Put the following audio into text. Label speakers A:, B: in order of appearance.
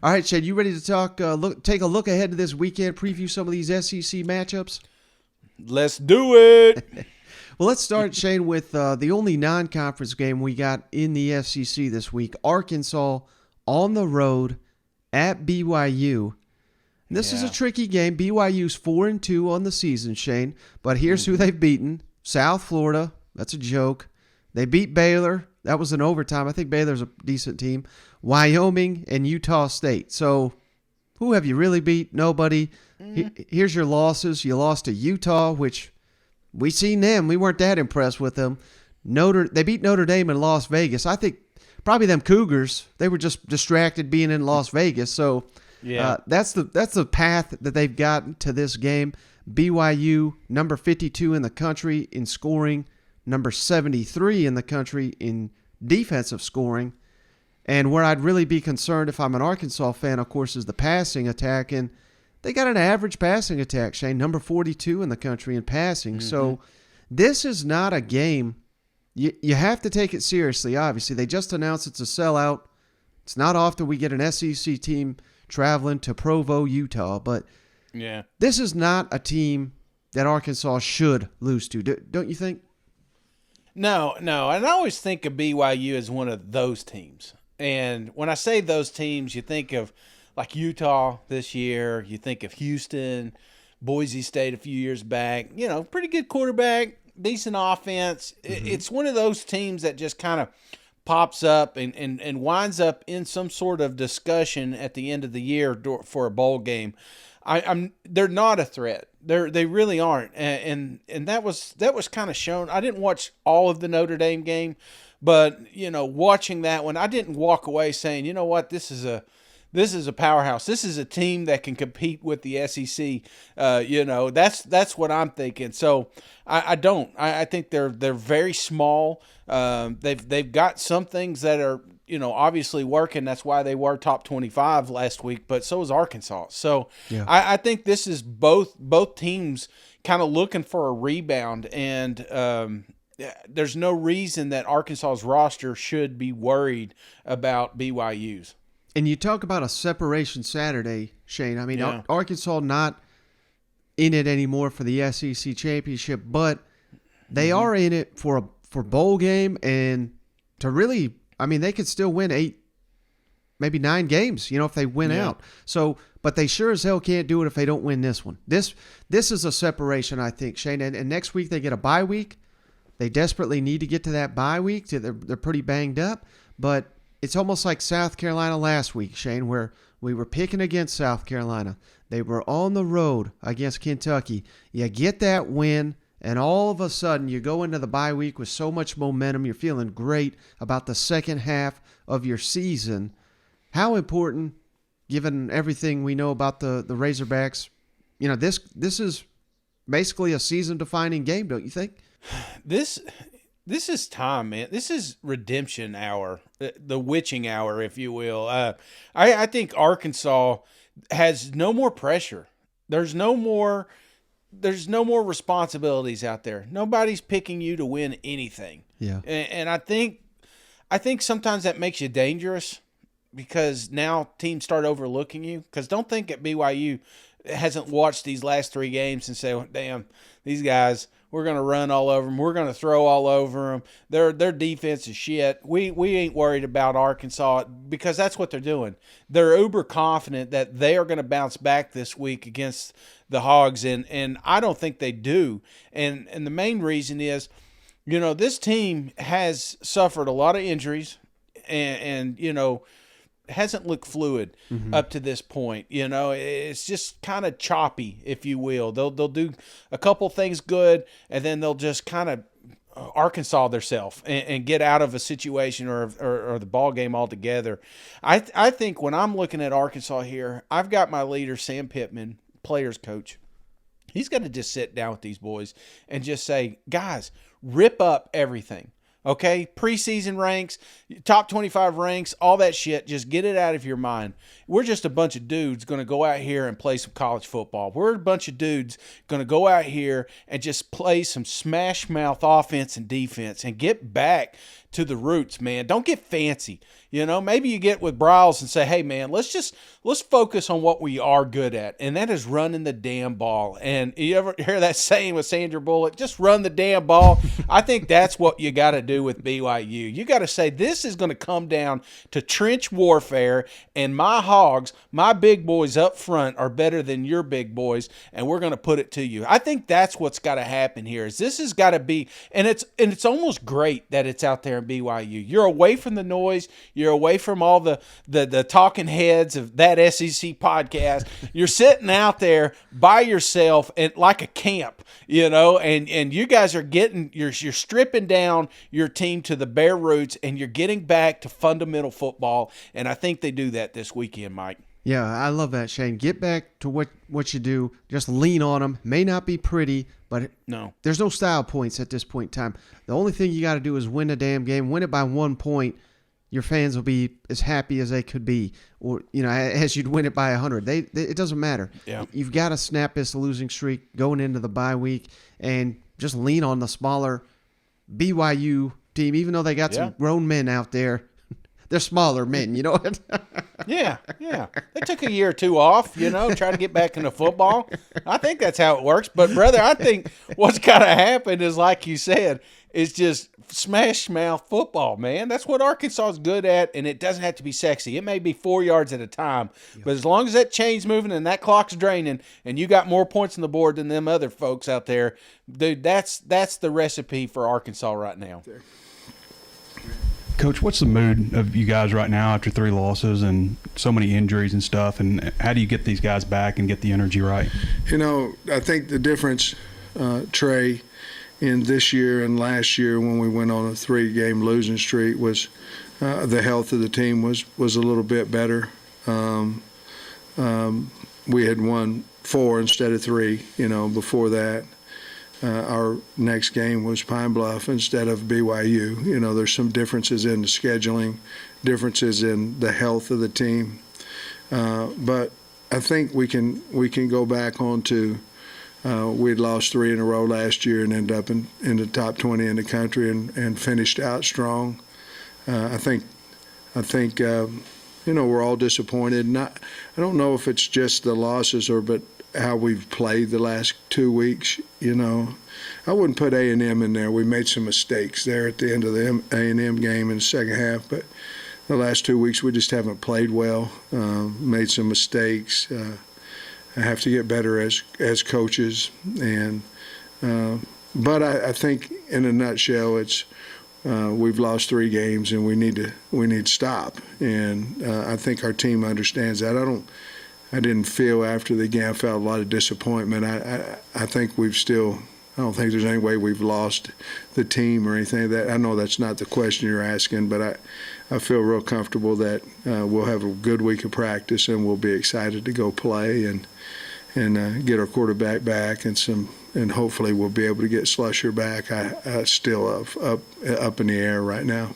A: All right, Shane, you ready to talk? Take a look ahead to this weekend, preview some of these SEC matchups.
B: Let's do it.
A: Well, let's start, Shane, with the only non-conference game we got in the SEC this week: Arkansas on the road at BYU. And this is a
B: Yeah.
A: tricky game. BYU's 4-2 on the season, Shane. But here's who they've beaten: South Florida. That's a joke. They beat Baylor. That was an overtime. I think Baylor's a decent team. Wyoming and Utah State. So who have you really beat? Nobody. Here's your losses. You lost to Utah, which we seen them. We weren't that impressed with them. They beat Notre Dame in Las Vegas. I think probably them Cougars. They were just distracted being in Las Vegas. So
B: Yeah.
A: that's the path that they've gotten to this game. BYU number 52 in the country in scoring, number 73 in the country in defensive scoring. And where I'd really be concerned if I'm an Arkansas fan, of course, is the passing attack. And they got an average passing attack, Shane, number 42 in the country in passing. So this is not a game. You have to take it seriously, obviously. They just announced it's a sellout. It's not often we get an SEC team traveling to Provo, Utah. But
B: Yeah.
A: this is not a team that Arkansas should lose to, don't you think?
B: No, no. And I always think of BYU as one of those teams. And when I say those teams, you think of like Utah this year, you think of Houston, Boise State a few years back, pretty good quarterback, decent offense. It's one of those teams that just kind of pops up and winds up in some sort of discussion at the end of the year for a bowl game. They're not a threat. They really aren't, and that was kind of shown. I didn't watch all of the Notre Dame game, but watching that one, I didn't walk away saying, you know what, this is a powerhouse. This is a team that can compete with the SEC. That's what I'm thinking. So I don't. I think they're very small. They've got some things that are obviously working. That's why they were top 25 last week. But so is Arkansas. So
A: Yeah.
B: I think this is both teams kind of looking for a rebound, and there's no reason that Arkansas's roster should be worried about BYU's.
A: And you talk about a separation Saturday, Shane. I mean,
B: Yeah.
A: Arkansas not in it anymore for the SEC championship, but they are in it for bowl game and to really. I mean, they could still win 8, maybe 9 games, if they win
B: Yeah.
A: out. So, but they sure as hell can't do it if they don't win this one. This is a separation, I think, Shane. And next week they get a bye week. They desperately need to get to that bye week. They're pretty banged up, but it's almost like South Carolina last week, Shane, where we were picking against South Carolina. They were on the road against Kentucky. You get that win, and all of a sudden you go into the bye week with so much momentum. You're feeling great about the second half of your season. How important, given everything we know about the Razorbacks, this is basically a season-defining game, don't you think?
B: This is time, man. This is redemption hour, the witching hour, if you will. I think Arkansas has no more pressure. There's no more responsibilities out there. Nobody's picking you to win anything.
A: Yeah.
B: And I think sometimes that makes you dangerous because now teams start overlooking you. Because don't think that BYU hasn't watched these last 3 games and say, well, damn, these guys, we're going to run all over them. We're going to throw all over them. Their defense is shit. We ain't worried about Arkansas because that's what they're doing. They're uber confident that they are going to bounce back this week against the Hogs, and I don't think they do. And the main reason is, this team has suffered a lot of injuries and hasn't looked fluid up to this point. It's just kind of choppy, if you will. They'll do a couple things good, and then they'll just kind of Arkansas themselves and get out of a situation or the ball game altogether. I think when I'm looking at Arkansas here, I've got my leader, Sam Pittman, players coach. He's got to just sit down with these boys and just say, guys, rip up everything. Okay, preseason ranks, top 25 ranks, all that shit, just get it out of your mind. We're just a bunch of dudes going to go out here and play some college football. We're a bunch of dudes going to go out here and just play some smash mouth offense and defense and get back to the roots, man. Don't get fancy. Maybe you get with Bryles and say, hey, man, let's focus on what we are good at, and that is running the damn ball. And you ever hear that saying with Sandra Bullock, just run the damn ball? I think that's what you got to do with BYU. You got to say this is going to come down to trench warfare, and my Hogs, my big boys up front are better than your big boys, and we're going to put it to you. I think that's what's got to happen here. Is this has got to be, and it's almost great that it's out there in BYU. You're away from the noise. You're away from all the talking heads of that SEC podcast. You're sitting out there by yourself and like a camp, and you guys are you're stripping down your team to the bare roots, and you're getting back to fundamental football. And I think they do that this weekend, Mike.
A: Yeah, I love that, Shane. Get back to what you do. Just lean on them. May not be pretty, but there's no style points at this point in time. The only thing you got to do is win the damn game. Win it by 1 point. Your fans will be as happy as they could be, or as you'd win it by 100. It doesn't matter.
B: Yeah.
A: You've got to snap this losing streak going into the bye week and just lean on the smaller BYU team, even though they got some grown men out there. They're smaller men, you know what?
B: Yeah. They took a year or two off, try to get back into football. I think that's how it works. But, brother, I think what's got to happen is, like you said, is just smash mouth football, man. That's what Arkansas is good at, and it doesn't have to be sexy. It may be 4 yards at a time, but as long as that chain's moving and that clock's draining and you got more points on the board than them other folks out there, dude, that's the recipe for Arkansas right now.
C: Coach, what's the mood of you guys right now after 3 losses and so many injuries and stuff, and how do you get these guys back and get the energy right?
D: I think the difference, Trey, in this year and last year when we went on a 3-game losing streak was the health of the team was a little bit better. We had won 4 instead of 3, before that. Our next game was Pine Bluff instead of BYU. There's some differences in the scheduling, differences in the health of the team. But I think we can go back onto we'd lost 3 in a row last year and ended up in the top 20 in the country and finished out strong. I think we're all disappointed. I don't know if it's just the losses but how we've played the last 2 weeks. I wouldn't put A&M in there. We made some mistakes there at the end of the A&M game in the second half, but the last 2 weeks we just haven't played well. Made some mistakes. I have to get better as coaches, but I think in a nutshell, it's we've lost 3 games and we need to stop, and I think our team understands that. I didn't feel after the game. I felt a lot of disappointment. I think we've still. I don't think there's any way we've lost the team or anything like that. I know that's not the question you're asking, but I feel real comfortable that we'll have a good week of practice and we'll be excited to go play and get our quarterback back and hopefully we'll be able to get Slusher back. I still up in the air right now.